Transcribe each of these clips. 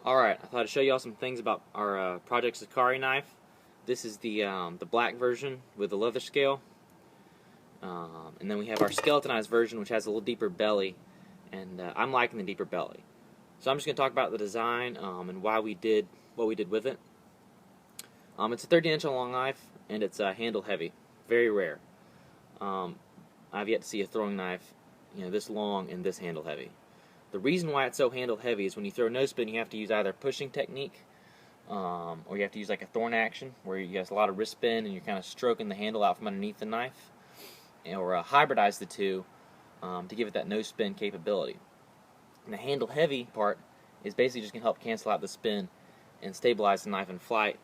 Alright, I thought I'd show you all some things about our Project Sicarii knife. This is the black version with the leather scale. And then we have our skeletonized version, which has a little deeper belly. And I'm liking the deeper belly. So I'm just going to talk about the design and why we did what we did with it. It's a 13-inch long knife, and it's handle heavy. Very rare. I've yet to see a throwing knife this long and this handle heavy. The reason why it's so handle heavy is when you throw no spin, you have to use either a pushing technique or you have to use like a thorn action where you have a lot of wrist spin and you're kind of stroking the handle out from underneath the knife, or hybridize the two to give it that no spin capability. And the handle heavy part is basically just going to help cancel out the spin and stabilize the knife in flight,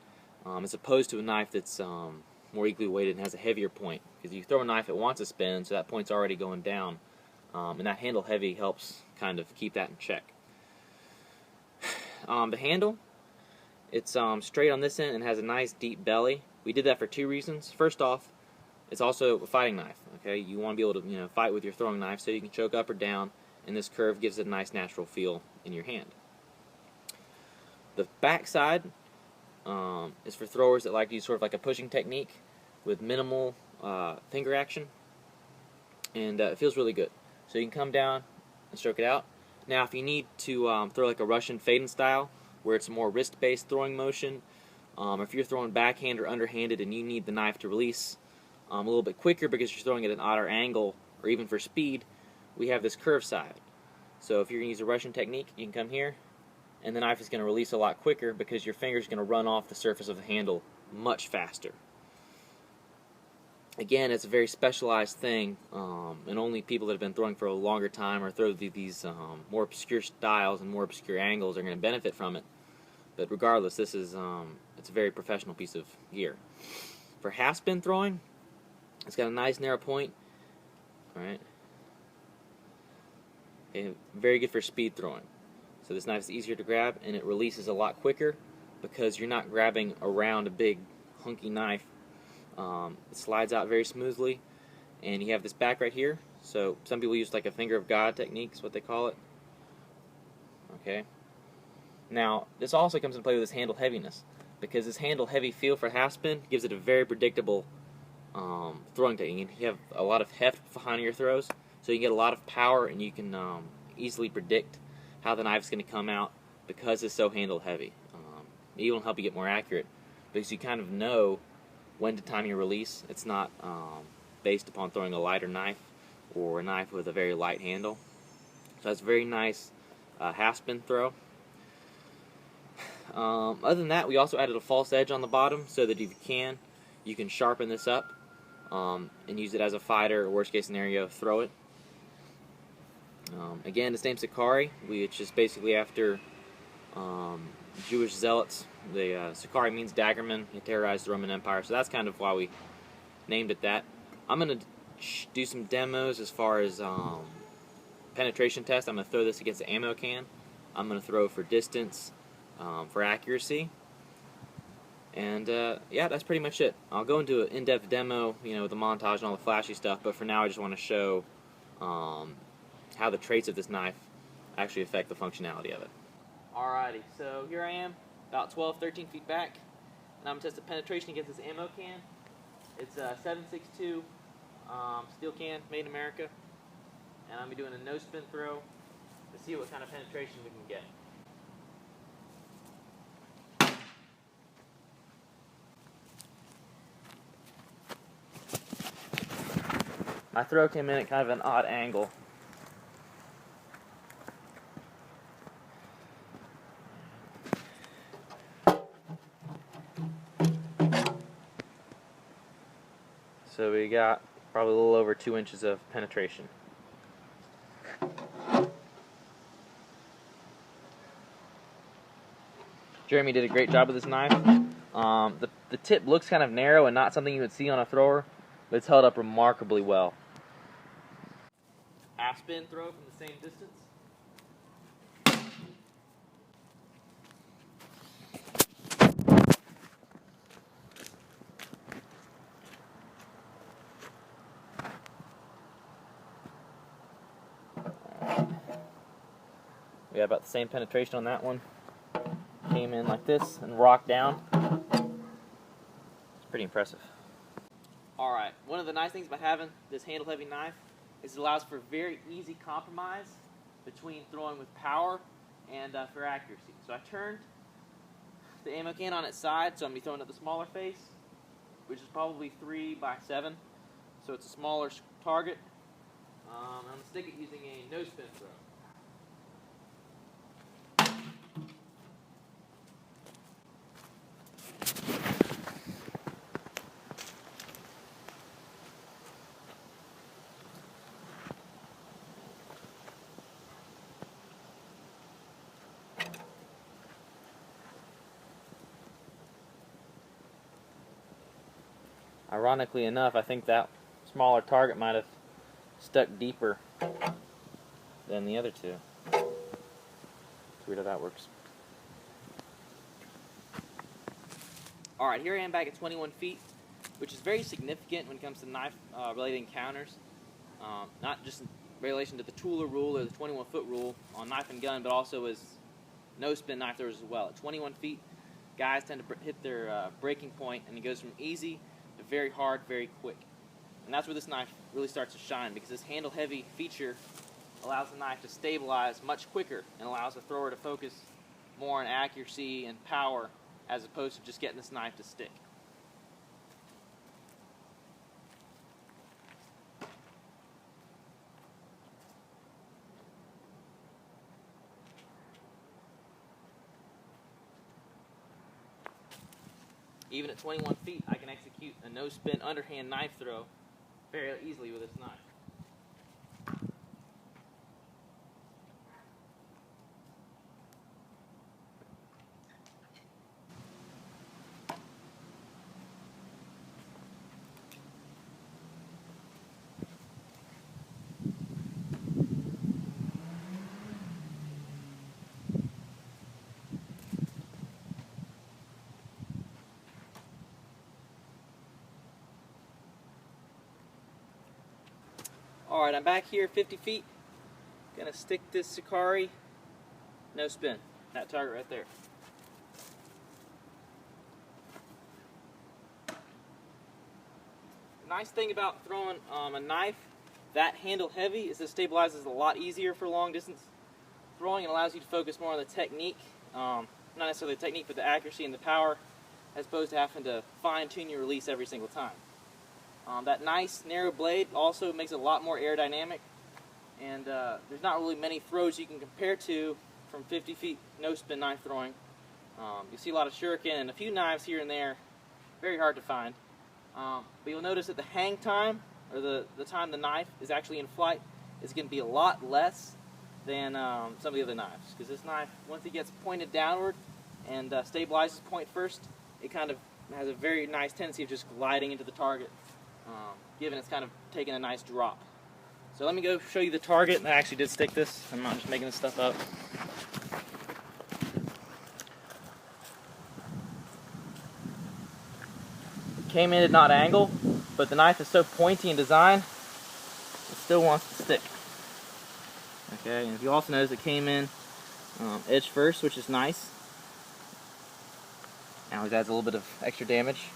as opposed to a knife that's more equally weighted and has a heavier point. Because you throw a knife that wants to spin, so that point's already going down. And that handle heavy helps kind of keep that in check. The handle, it's straight on this end and has a nice deep belly. We did that for two reasons. First off, it's also a fighting knife. Okay, you want to be able to fight with your throwing knife so you can choke up or down, and this curve gives it a nice natural feel in your hand. The back side is for throwers that like to use sort of like a pushing technique with minimal finger action, and it feels really good. So you can come down and stroke it out. Now if you need to throw like a Russian Faden style, where it's a more wrist-based throwing motion, or if you're throwing backhand or underhanded and you need the knife to release a little bit quicker because you're throwing at an odder angle, or even for speed, we have this curve side. So if you're going to use a Russian technique, you can come here, and the knife is going to release a lot quicker because your finger's going to run off the surface of the handle much faster. Again, it's a very specialized thing, and only people that have been throwing for a longer time or throw these more obscure styles and more obscure angles are going to benefit from it. But regardless, this is it's a very professional piece of gear. For half spin throwing, it's got a nice narrow point. All right, and very good for speed throwing. So this knife is easier to grab, and it releases a lot quicker because you're not grabbing around a big hunky knife. It slides out very smoothly, and you have this back right here. So some people use like a finger of God technique, is what they call it. Okay. Now this also comes into play with this handle heaviness, because this handle heavy feel for half spin gives it a very predictable throwing technique. You have a lot of heft behind your throws, so you get a lot of power, and you can easily predict how the knife is going to come out because it's so handle heavy. It will help you get more accurate because you kind of know when to time your release. It's not based upon throwing a lighter knife or a knife with a very light handle. So that's a very nice half spin throw. Other than that, we also added a false edge on the bottom so that if you can sharpen this up and use it as a fighter, or worst case scenario, throw it. Again, it's named Sicarii, which is basically after Jewish zealots. The Sicarii means daggerman. He terrorized the Roman Empire, so that's kind of why we named it that. I'm going to do some demos as far as penetration tests. I'm going to throw this against the ammo can. I'm going to throw for distance, for accuracy, and yeah, that's pretty much it. I'll go into an in-depth demo, with the montage and all the flashy stuff, but for now I just want to show how the traits of this knife actually affect the functionality of it. Alrighty, so here I am, about 12, 13 feet back, and I'm going to test the penetration against this ammo can. It's a 7.62 steel can, made in America, and I'm going to be doing a no-spin throw to see what kind of penetration we can get. My throw came in at kind of an odd angle. So we got probably a little over 2 inches of penetration. Jeremy did a great job with this knife. The tip looks kind of narrow and not something you would see on a thrower, but it's held up remarkably well. Half spin throw from the same distance. We got about the same penetration on that one. came in like this and rocked down. It's pretty impressive. Alright, one of the nice things about having this handle-heavy knife is it allows for very easy compromise between throwing with power and for accuracy. So I turned the ammo can on its side, so I'm going to be throwing at the smaller face, which is probably 3x7, so it's a smaller target. I'm going to stick it using a no-spin throw. Ironically enough, I think that smaller target might have stuck deeper than the other two. It's weird how that works. Alright, here I am back at 21 feet, which is very significant when it comes to knife-related encounters. Not just in relation to the Tooler rule or the 21-foot rule on knife and gun, but also as no-spin knife throwers as well. At 21 feet, guys tend to hit their breaking point, and it goes from easy to very hard, very quick. And that's where this knife really starts to shine, because this handle-heavy feature allows the knife to stabilize much quicker and allows the thrower to focus more on accuracy and power as opposed to just getting this knife to stick. Even at 21 feet, I can execute a no-spin underhand knife throw very easily with this knife. Alright, I'm back here 50 feet. Gonna stick this Sicarii no spin. That target right there. The nice thing about throwing a knife that handle heavy is it stabilizes a lot easier for long distance throwing. It allows you to focus more on the technique, not necessarily the technique, but the accuracy and the power, as opposed to having to fine-tune your release every single time. That nice narrow blade also makes it a lot more aerodynamic, and there's not really many throws you can compare to from 50 feet no-spin knife throwing. You see a lot of shuriken and a few knives here and there, very hard to find. But you'll notice that the hang time, or the time the knife is actually in flight, is going to be a lot less than some of the other knives. Because this knife, once it gets pointed downward and stabilizes point first, it kind of has a very nice tendency of just gliding into the target, given it's kind of taking a nice drop. So let me go show you the target. I actually did stick this. I'm not just making this stuff up. Came in at not angle, but the knife is so pointy in design, it still wants to stick. Okay, and if you also notice it came in edge first, which is nice. Now it adds a little bit of extra damage.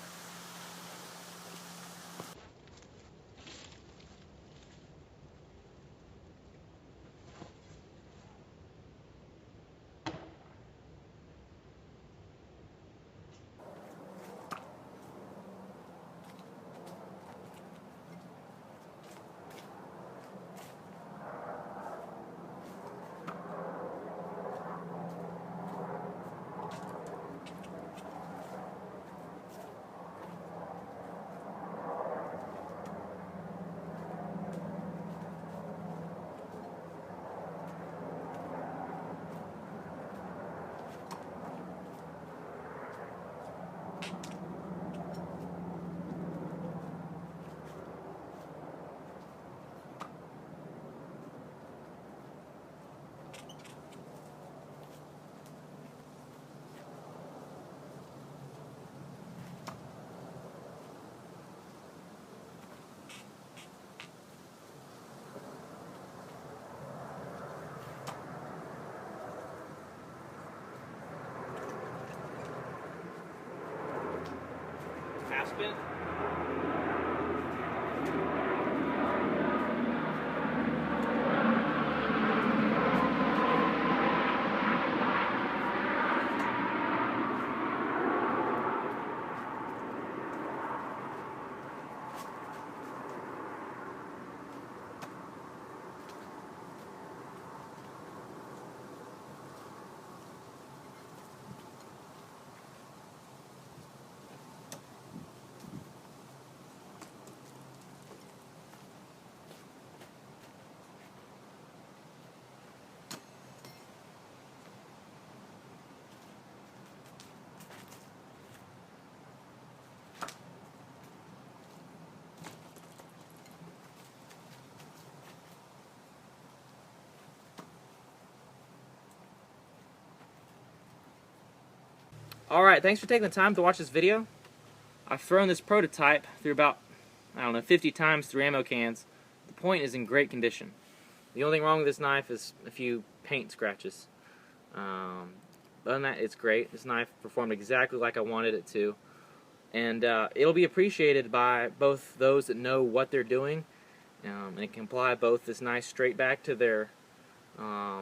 spin. Alright, thanks for taking the time to watch this video. I've thrown this prototype through about, I don't know, 50 times through ammo cans. The point is in great condition. The only thing wrong with this knife is a few paint scratches. Other than that, it's great. This knife performed exactly like I wanted it to. And it'll be appreciated by both those that know what they're doing, and it can apply both this nice straight back to their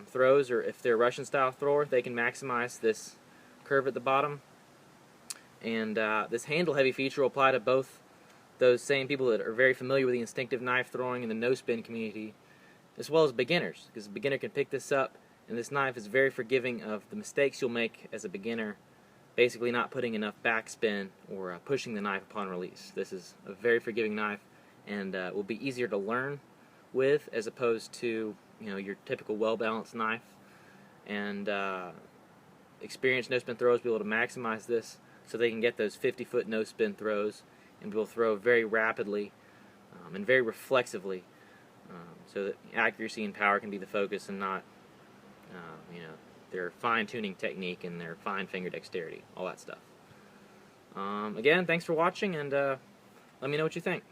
throws, or if they're Russian style thrower, they can maximize this curve at the bottom. And this handle heavy feature will apply to both those same people that are very familiar with the instinctive knife throwing in the no spin community, as well as beginners, because a beginner can pick this up, and this knife is very forgiving of the mistakes you'll make as a beginner, basically not putting enough backspin or pushing the knife upon release. This is a very forgiving knife, and will be easier to learn with as opposed to, you know, your typical well-balanced knife. And experienced no-spin throwers will be able to maximize this so they can get those 50-foot no-spin throws and be able to throw very rapidly and very reflexively, so that accuracy and power can be the focus and not, you know, their fine-tuning technique and their fine finger dexterity, all that stuff. Again, thanks for watching, and let me know what you think.